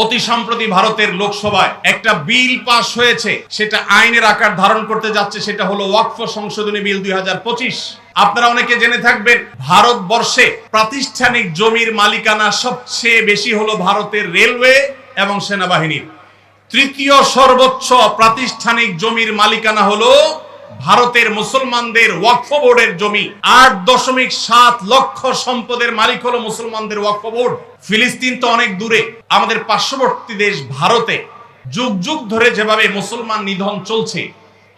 অতি সম্প্রতি ভারতের লোকসভায় একটা বিল পাস হয়েছে, সেটা আইনের আকার ধারণ করতে যাচ্ছে। সেটা হলো ওয়াকফ সংশোধনী বিল 2025। আপনারা অনেকে জেনে থাকবেন, ভারতবর্ষে প্রাতিষ্ঠানিক জমির মালিকানা সবচেয়ে বেশি হলো ভারতের রেলওয়ে এবং সেনাবাহিনীর। তৃতীয় সর্বোচ্চ প্রাতিষ্ঠানিক জমির মালিকানা হলো ভারতের মুসলমানদের ওয়াকফ বোর্ডের জমি। 8.7 লক্ষ সম্পদের মালিক হলো মুসলমানদের ওয়াকফ বোর্ড। ফিলিস্তিন তো অনেক দূরে, আমাদের পার্শ্ববর্তী দেশ ভারতে যুগ যুগ ধরে যেভাবে মুসলমান নিধন চলছে,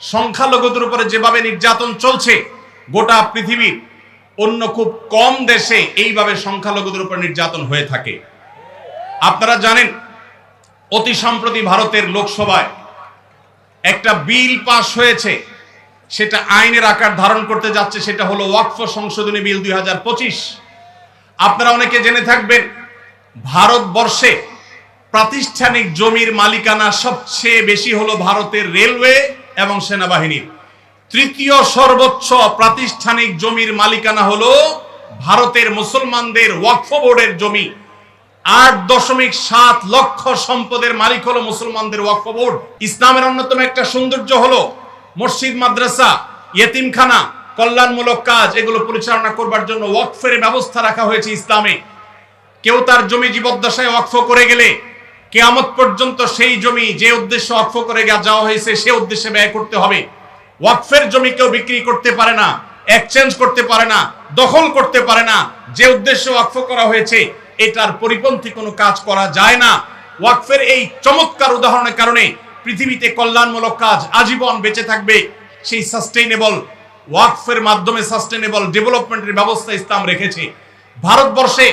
সংখ্যালঘুদের উপরে যেভাবে নির্যাতন চলছে, গোটা পৃথিবীর অন্য খুব কম দেশে এইভাবে সংখ্যালঘুদের উপর নির্যাতন হয়ে থাকে। আপনারা জানেন, অতি সম্প্রতি ভারতের লোকসভায় একটা বিল পাস হয়েছে, সেটা আইনের আকার ধারণ করতে যাচ্ছে। সেটা হলো ওয়াকফ সংশোধনী বিল 2025। আপনারা অনেকে জেনে থাকবেন, ভারতবর্ষে প্রাতিষ্ঠানিক জমির মালিকানা সবচেয়ে বেশি হলো ভারতের রেলওয়ে এবং সেনাবাহিনীর। তৃতীয় সর্বোচ্চ প্রাতিষ্ঠানিক জমির মালিকানা হলো ভারতের মুসলমানদের ওয়াকফ বোর্ডের জমি। 8.7 লক্ষ সম্পদের মালিক হলো মুসলমানদের ওয়াকফ বোর্ড। ইসলামের অন্যতম একটা সৌন্দর্য হলো মসজিদ, মাদ্রাসা, ইয়েতিমখানা, কল্যাণমূলক কাজ, এগুলো পরিচালনা করবার জন্য ওয়াকফের ব্যবস্থা রাখা হয়েছে ইসলামে। কেউ তার জমি জীবদ্দশায় ওয়াকফ করে গেলে কিয়ামত পর্যন্ত সেই জমি যে উদ্দেশ্যে ওয়াকফ করে যাওয়া হয়েছে সে উদ্দেশ্যে ব্যয় করতে হবে। ওয়াকফের জমি কেউ বিক্রি করতে পারে না, এক্সচেঞ্জ করতে পারে না, দখল করতে পারে না। যে উদ্দেশ্যে ওয়াকফ করা হয়েছে এটার পরিপন্থী কোনো কাজ করা যায় না। ওয়াকফের এই চমৎকার উদাহরণের কারণে পৃথিবীতে কল্যাণমূলক কাজ আজীবন বেঁচে থাকবে। সেই সাস্টেইনেবল ওয়াকফের মাধ্যমে সাস্টেইনেবল ডেভেলপমেন্টের ব্যবস্থা ইসলাম রেখেছে। ভারতবর্ষে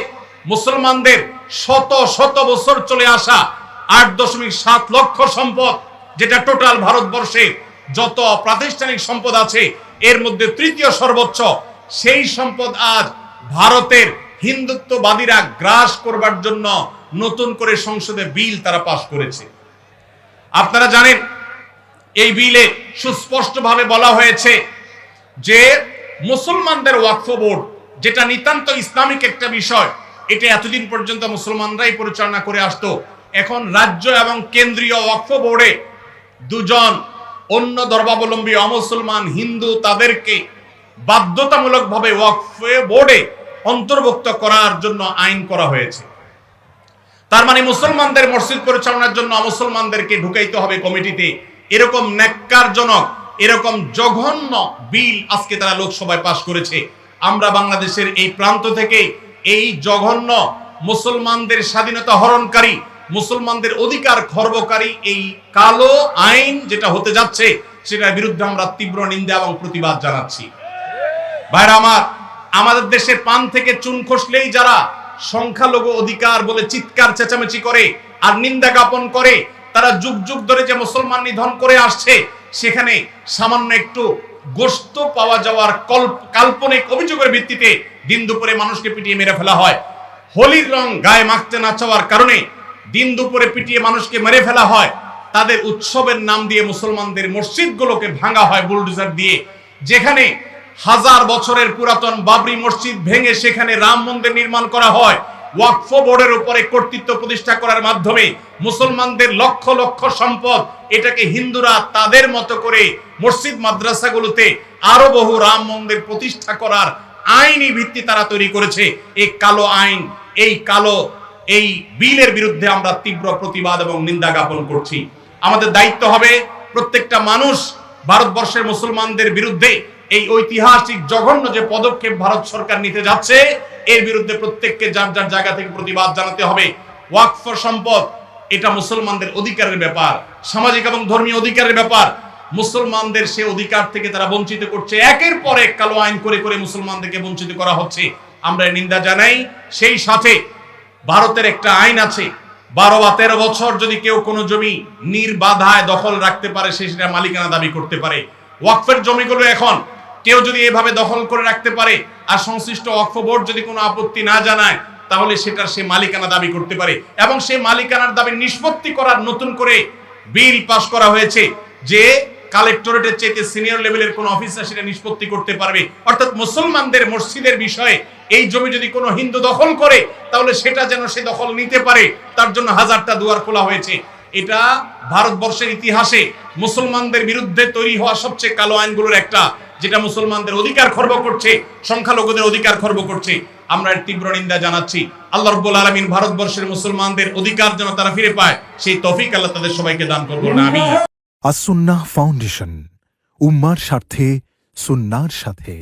মুসলমানদের শত শত বছর চলে আসা 8.7 লক্ষ সম্পদ, যেটা টোটাল ভারতবর্ষে যত প্রাতিষ্ঠানিক সম্পদ আছে এর মধ্যে তৃতীয় সর্বোচ্চ, সেই সম্পদ আজ ভারতের হিন্দুত্ববাদীরা গ্রাস করবার জন্য নতুন করে সংসদে বিল তারা পাশ করেছে। আপনারা জানেন, এই বিলে সুস্পষ্টভাবে বলা হয়েছে যে মুসলমানদের ওয়াকফ বোর্ড, যেটা নিতান্ত ইসলামিক একটা বিষয়, এটা এতদিন পর্যন্ত মুসলমানরাই পরিচালনা করে আসতো। এখন রাজ্য এবং কেন্দ্রীয় ওয়াকফ বোর্ডে দুজন অন্য ধর্মাবলম্বী অমুসলমান হিন্দু তাদেরকে বাধ্যতামূলকভাবে ওয়াকফ বোর্ডে অন্তর্ভুক্ত করার জন্য আইন করা হয়েছে। তার মানে মুসলমানদের মসজিদ পরিচালনার জন্য মুসলমানদেরকে ঢুকাইতে হবে কমিটিতে। এরকম ন্যাক্কারজনক, এরকম জঘন্য বিল আজকে তারা লোকসভায় পাশ করেছে। আমরা বাংলাদেশের এই প্রান্ত থেকে এই জঘন্য মুসলমানদের স্বাধীনতা হরণকারী, মুসলমানদের অধিকার খর্বকারী এই কালো আইন যেটা হতে যাচ্ছে, সেটার বিরুদ্ধে আমরা তীব্র নিন্দা এবং প্রতিবাদ জানাচ্ছি। ভাইরা আমার, আমাদের দেশের পান থেকে চুন খসলেই যারা সংখ্যালঘু অধিকার বলে চিৎকার চেঁচামেচি করে আর নিন্দা জ্ঞাপন করে, তারা যুগ যুগ ধরে যে মুসলমান নিধন করে আসছে, সেখানে সামান্য একটু গোশত পাওয়া যাওয়ার কাল্পনিক অভিযোগের ভিত্তিতে দিন দুপুরে মানুষকে পিটিয়ে মেরে ফেলা হয়। হোলির রং গায়ে মাখতে না চাওয়ার কারণে দিন দুপুরে পিটিয়ে মানুষকে মেরে ফেলা হয়। তাদের উৎসবের নাম দিয়ে মুসলমানদের মসজিদগুলোকে ভাঙা হয় বুলডোজার দিয়ে। যেখানে 1000 বছরের পুরাতন বাবরি মসজিদ ভেঙে সেখানে রাম মন্দির নির্মাণ করা হয়, ওয়াকফ বোর্ডের উপরে কর্তৃত্ব প্রতিষ্ঠা করার মাধ্যমে মুসলমানদের লক্ষ লক্ষ সম্পদ, এটাকে হিন্দুরা তাদের মতো করে মসজিদ মাদ্রাসাগুলোতে আরো বহু রাম মন্দির প্রতিষ্ঠা করার আইনি ভিত্তি তারা তৈরি করেছে। এই কালো আইন, এই বিলের বিরুদ্ধে আমরা তীব্র প্রতিবাদ এবং নিন্দা জ্ঞাপন করছি। আমাদের দায়িত্ব হবে প্রত্যেকটা মানুষ ভারতবর্ষের মুসলমানদের বিরুদ্ধে এই ঐতিহাসিক জঘন্য যে পদক্ষেপ ভারত সরকার নিতে যাচ্ছে, এর বিরুদ্ধে প্রত্যেককে যার যার জায়গা থেকে প্রতিবাদ জানাতে হবে। ওয়াকফ সম্পদ এটা মুসলমানদের অধিকারের ব্যাপার, সামাজিক এবং ধর্মীয় অধিকারের ব্যাপার। মুসলমানদের সে অধিকার থেকে তারা বঞ্চিত করছে। একের পর এক কালো আইন করে করে মুসলমানদেরকে বঞ্চিত করা হচ্ছে। আমরা নিন্দা জানাই। সেই সাথে ভারতের একটা আইন আছে, 12 বা 13 বছর যদি কেউ কোনো জমি নির্বাধায় দখল রাখতে পারে, সে সেটা মালিকানা দাবি করতে পারে। ওয়াকফের জমিগুলো এখন কেউ যদি এভাবে দখল করে রাখতে পারে আর সংশ্লিষ্ট ওয়াকফ বোর্ড যদি কোনো আপত্তি না জানায়, তাহলে সেটার সে মালিকানা দাবি করতে পারে। এবং সেই মালিকানার দাবি নিষ্পত্তি করার নতুন করে বিল পাস করা হয়েছে, যে কালেক্টরেটের চাইতে সিনিয়র লেভেলের কোন অফিসার সেটা নিষ্পত্তি করতে পারবে। অর্থাৎ মুসলমানদের মসজিদের বিষয়ে এই জমি যদি কোনো হিন্দু দখল করে তাহলে সেটা যেন সে দখল নিতে পারে, তার জন্য হাজারটা দুয়ার খোলা হয়েছে। এটা ভারতবর্ষের ইতিহাসে মুসলমানদের বিরুদ্ধে তৈরি হওয়া সবচেয়ে কালো আইনগুলোর একটা, যেটা মুসলমানদের অধিকার খর্ব করছে, সংখ্যালঘুদের অধিকার খর্ব করছে। আমরা এর তীব্র নিন্দা জানাচ্ছি। আল্লাহ রাব্বুল আলামিন ভারতবর্ষের মুসলমানদের অধিকার যেন তারা ফিরে পায়, সেই তৌফিক আল্লাহ তাদের সবাইকে দান করুন, আমিন। আসুন্নাহ ফাউন্ডেশন, উম্মার স্বার্থে সুন্নাহর সাথে।